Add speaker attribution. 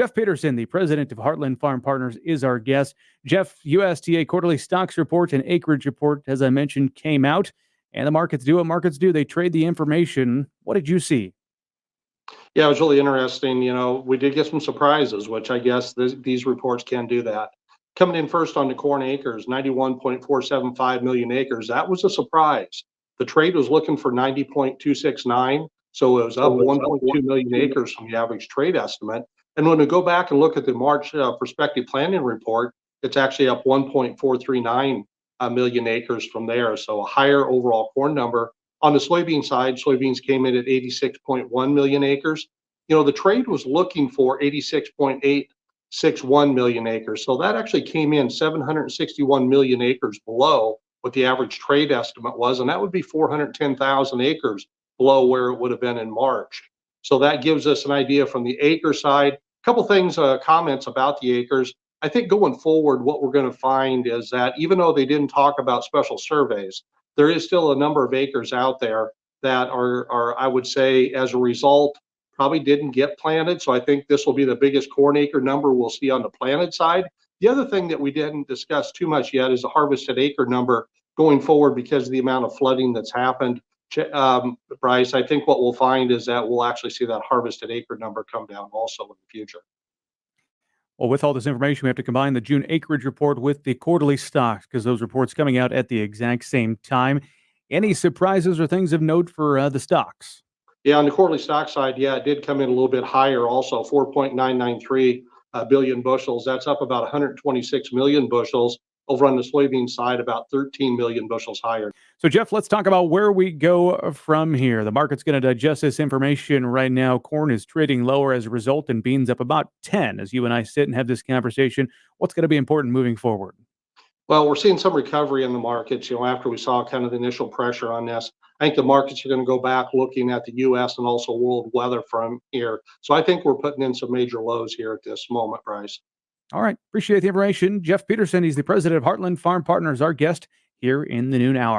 Speaker 1: Jeff Peterson, the president of Heartland Farm Partners, is our guest. Jeff, USDA quarterly stocks report and acreage report, as I mentioned, came out, and the markets do what markets do. They trade the information. What did you see?
Speaker 2: Yeah, it was really interesting. We did get some surprises, which I guess these reports can do that. Coming in first on the corn acres, 91.475 million acres. That was a surprise. The trade was looking for 90.269, so it was up 1.2 million acres from the average trade estimate. And when we go back and look at the March Prospective Planting report, it's actually up 1.439 million acres from there. So a higher overall corn number. On the soybean side, soybeans came in at 86.1 million acres. The trade was looking for 86.861 million acres. So that actually came in 761 million acres below what the average trade estimate was. And that would be 410,000 acres below where it would have been in March. So that gives us an idea from the acre side. A couple things, comments about the acres. I think going forward, what we're going to find is that even though they didn't talk about special surveys, there is still a number of acres out there that are, I would say, as a result, probably didn't get planted. So I think this will be the biggest corn acre number we'll see on the planted side. The other thing that we didn't discuss too much yet is the harvested acre number going forward because of the amount of flooding that's happened. Bryce, I think what we'll find is that we'll actually see that harvested acre number come down also in the future.
Speaker 1: Well, with all this information, we have to combine the June acreage report with the quarterly stocks because those reports coming out at the exact same time. Any surprises or things of note for the stocks?
Speaker 2: Yeah, on the quarterly stock side, yeah, it did come in a little bit higher also, 4.993 billion bushels. That's up about 126 million bushels. Over on the soybean side, about 13 million bushels higher.
Speaker 1: So, Jeff, let's talk about where we go from here. The market's going to digest this information right now. Corn is trading lower as a result, and beans up about 10 as you and I sit and have this conversation. What's going to be important moving forward?
Speaker 2: Well, we're seeing some recovery in the markets, after we saw kind of the initial pressure on this. I think the markets are going to go back looking at the U.S. and also world weather from here. So I think we're putting in some major lows here at this moment, Bryce.
Speaker 1: All right. Appreciate the information. Jeff Peterson, he's the president of Heartland Farm Partners, our guest here in the noon hour.